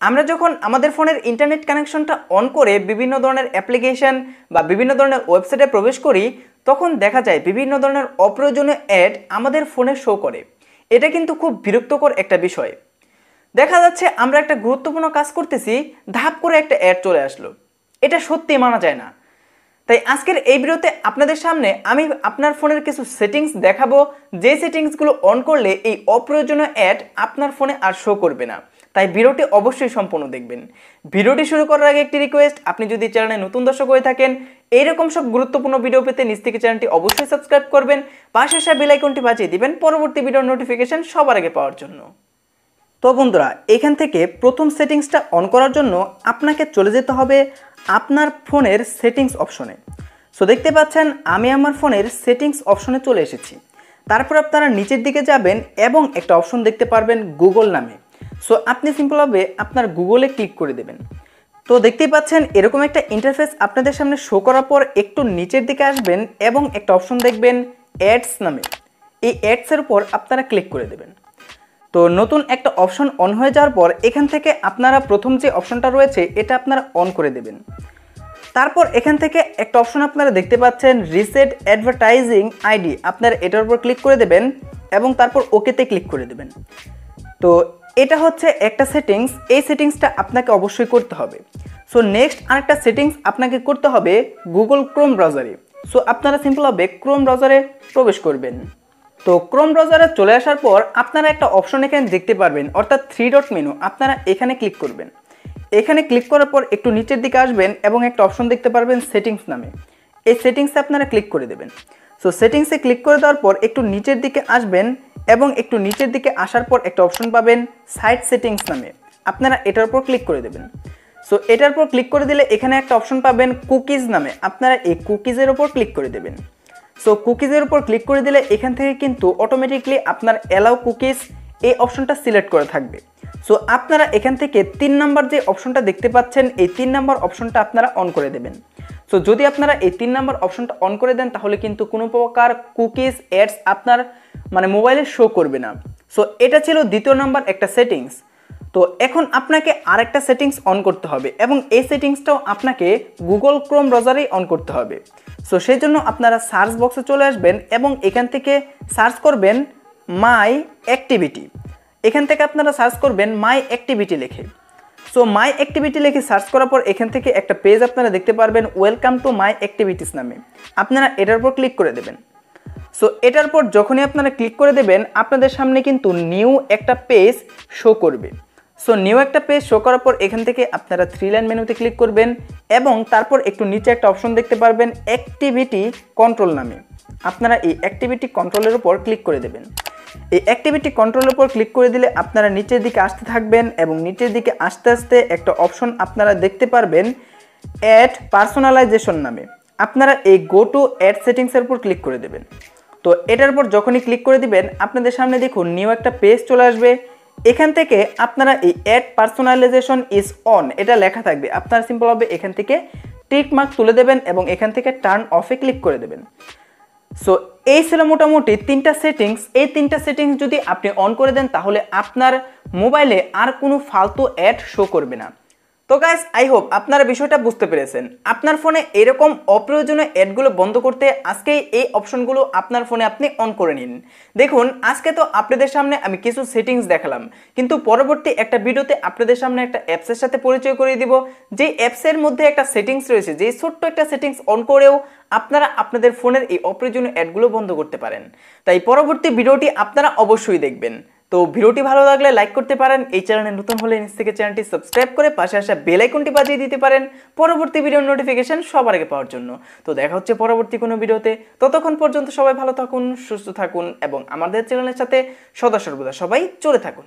আমরা যখন আমাদের ফোনের ইন্টারনেট কানেকশনটা অন করে বিভিন্ন ধরনের অ্যাপ্লিকেশন বা বিভিন্ন ধরনের ওয়েবসাইটে প্রবেশ করি, তখন দেখা যায় বিভিন্ন ধরনের অপ্রয়োজনীয় অ্যাড আমাদের ফোনে শো করে। এটা কিন্তু খুব বিরক্তকর একটা বিষয়। দেখা যাচ্ছে আমরা একটা গুরুত্বপূর্ণ কাজ করতেছি, ধাপ করে একটা অ্যাড চলে আসলো। এটা সত্যি মানা যায় না। তাই আজকের এই ভিডিওতে আপনাদের সামনে আমি আপনার ফোনের কিছু সেটিংস দেখাবো, যে সেটিংসগুলো অন করলে এই অপ্রয়োজনীয় অ্যাড আপনার ফোনে আর শো করবে না। তাই ভিডিওটি অবশ্যই সম্পূর্ণ দেখবেন। ভিডিওটি শুরু করার আগে একটি রিকোয়েস্ট, আপনি যদি চ্যানেলে নতুন দর্শক হয়ে থাকেন, এইরকম সব গুরুত্বপূর্ণ ভিডিও পেতে নিচ থেকে চ্যানেলটি অবশ্যই সাবস্ক্রাইব করবেন, পাশে আসা বেল আইকনটি বাজিয়ে দিবেন পরবর্তী ভিডিওর নোটিফিকেশন সবার আগে পাওয়ার জন্য। তো বন্ধুরা, এখান থেকে প্রথম সেটিংসটা অন করার জন্য আপনাকে চলে যেতে হবে আপনার ফোনের সেটিংস অপশনে। সো দেখতে পাচ্ছেন আমি আমার ফোনের সেটিংস অপশনে চলে এসেছি। তারপর আপনারা নিচের দিকে যাবেন এবং একটা অপশন দেখতে পারবেন গুগল নামে। সো আপনি সিম্পলভাবে আপনার গুগলে ক্লিক করে দেবেন। তো দেখতেই পাচ্ছেন এরকম একটা ইন্টারফেস আপনাদের সামনে শো করার পর একটু নিচের দিকে আসবেন এবং একটা অপশন দেখবেন অ্যাডস নামে। এই অ্যাডসের উপর আপনারা ক্লিক করে দেবেন। তো নতুন একটা অপশন অন হয়ে যাওয়ার পর এখান থেকে আপনারা প্রথম যে অপশনটা রয়েছে এটা আপনারা অন করে দেবেন। তারপর এখান থেকে একটা অপশন আপনারা দেখতে পাচ্ছেন রিসেট অ্যাডভার্টাইজিং আইডি, আপনারা এটার উপর ক্লিক করে দেবেন এবং তারপর ওকেতে ক্লিক করে দেবেন। তো এটা হচ্ছে একটা সেটিংস, এই সেটিংসটা আপনাকে অবশ্যই করতে হবে। সো নেক্সট আরেকটা সেটিংস আপনাকে করতে হবে গুগল ক্রোম ব্রাউজারে। সো আপনারা সিম্পলভাবে ক্রোম ব্রাউজারে প্রবেশ করবেন। তো ক্রোম ব্রাউজারে চলে আসার পর আপনারা একটা অপশন এখানে দেখতে পারবেন, অর্থাৎ 3 ডট মেনু, আপনারা এখানে ক্লিক করবেন। এখানে ক্লিক করার পর একটু নিচের দিকে আসবেন এবং একটা অপশন দেখতে পারবেন সেটিংস নামে। এই সেটিংসে আপনারা ক্লিক করে দেবেন। সো সেটিংসে ক্লিক করে দেওয়ার পর একটু নিচের দিকে আসবেন এবং একটু নিচের দিকে আসার পর একটা অপশন পাবেন সাইট সেটিংস নামে, আপনারা এটার উপর ক্লিক করে দেবেন। সো এটার উপর ক্লিক করে দিলে এখানে একটা অপশন পাবেন কুকিজ নামে, আপনারা এই কুকিজের উপর ক্লিক করে দেবেন। সো কুকিজের উপর ক্লিক করে দিলে এখান থেকে কিন্তু অটোমেটিকলি আপনার অ্যালাউ কুকিজ এই অপশনটা সিলেক্ট করে থাকবে। সো আপনারা এখান থেকে 3 নাম্বার যে অপশনটা দেখতে পাচ্ছেন এই 3 নাম্বার অপশনটা আপনারা অন করে দেবেন। সো যদি আপনারা এই 3 নাম্বার অপশনটা অন করে দেন তাহলে কিন্তু কোনো প্রকার কুকিজ অ্যাডস আপনার মোবাইলে শো করবে না। সো এটা ছিল দ্বিতীয় নাম্বার একটা সেটিংস। তো এখন আপনাকে আরেকটা সেটিংস অন করতে হবে এবং এই সেটিংসটাও আপনাকে গুগল ক্রোম ব্রাউজারেই অন করতে হবে। সো সেই জন্য আপনারা সার্চ বক্সে চলে আসবেন এবং এখান থেকে সার্চ করবেন মাই অ্যাক্টিভিটি। এখান থেকে আপনারা সার্চ করবেন মাই অ্যাক্টিভিটি লিখে। সো মাই অ্যাক্টিভিটি লিখে সার্চ করার পর এখান থেকে একটা পেজ আপনারা দেখতে পারবেন ওয়েলকাম টু মাই অ্যাক্টিভিটিস নামে, আপনারা এটার উপর ক্লিক করে দেবেন। সো এটার পর যখনই আপনারা ক্লিক করে দেবেন আপনাদের সামনে কিন্তু নিউ একটা পেজ শো করবে। সো নিউ একটা পেজ শো করার পর এখান থেকে আপনারা 3 লাইন মেনুতে ক্লিক করবেন এবং তারপর একটু নিচে একটা অপশন দেখতে পারবেন অ্যাক্টিভিটি কন্ট্রোল নামে, আপনারা এই অ্যাক্টিভিটি কন্ট্রোলের উপর ক্লিক করে দেবেন। এই অ্যাক্টিভিটি কন্ট্রোলের উপর ক্লিক করে দিলে আপনারা নিচের দিকে আসতে থাকবেন এবং নিচের দিকে আস্তে আস্তে একটা অপশন আপনারা দেখতে পারবেন অ্যাড পার্সোনালাইজেশন নামে, আপনারা এই গো টু অ্যাড সেটিংসের উপর ক্লিক করে দেবেন। তো এটার উপর যখনই ক্লিক করে দিবেন আপনাদের সামনে দেখুন নিউ একটা পেজ চলে আসবে। এখান থেকে আপনারা এই অ্যাড পার্সোনালাইজেশন ইজ অন এটা লেখা থাকবে, আপনারা সিম্পলভাবে এখান থেকে টিক মার্ক তুলে দেবেন এবং এখান থেকে টার্ন অফে ক্লিক করে দেবেন। সো এই ছিল মোটামুটি 3টা সেটিংস। এই 3টা সেটিংস যদি আপনি অন করে দেন তাহলে আপনার মোবাইলে আর কোনো ফালতু অ্যাড শো করবে না। তো গাইস, আই হোপ আপনারা বিষয়টা বুঝতে পেরেছেন। আপনার ফোনে এরকম অপ্রয়োজনীয় অ্যাডগুলো বন্ধ করতে আজকেই এই অপশনগুলো আপনার ফোনে আপনি অন করে নিন। দেখুন আজকে তো আপনাদের সামনে আমি কিছু সেটিংস দেখালাম, কিন্তু পরবর্তী একটা ভিডিওতে আপনাদের সামনে একটা অ্যাপসের সাথে পরিচয় করিয়ে দিব, যে অ্যাপসের মধ্যে একটা সেটিংস রয়েছে, যে ছোট্ট একটা সেটিংস অন করেও আপনারা আপনাদের ফোনের এই অপ্রয়োজনীয় অ্যাডগুলো বন্ধ করতে পারেন। তাই পরবর্তী ভিডিওটি আপনারা অবশ্যই দেখবেন। তো ভিডিওটি ভালো লাগলে লাইক করতে পারেন, এই চ্যানেলে নতুন হলে নিচ থেকে চ্যানেলটি সাবস্ক্রাইব করে পাশে আসা বেল আইকনটি বাজিয়ে দিতে পারেন পরবর্তী ভিডিওর নোটিফিকেশন সবার আগে পাওয়ার জন্য। তো দেখা হচ্ছে পরবর্তী কোনো ভিডিওতে, ততক্ষণ পর্যন্ত সবাই ভালো থাকুন, সুস্থ থাকুন এবং আমাদের চ্যানেলের সাথে সদা সর্বদা সবাই চলে থাকুন।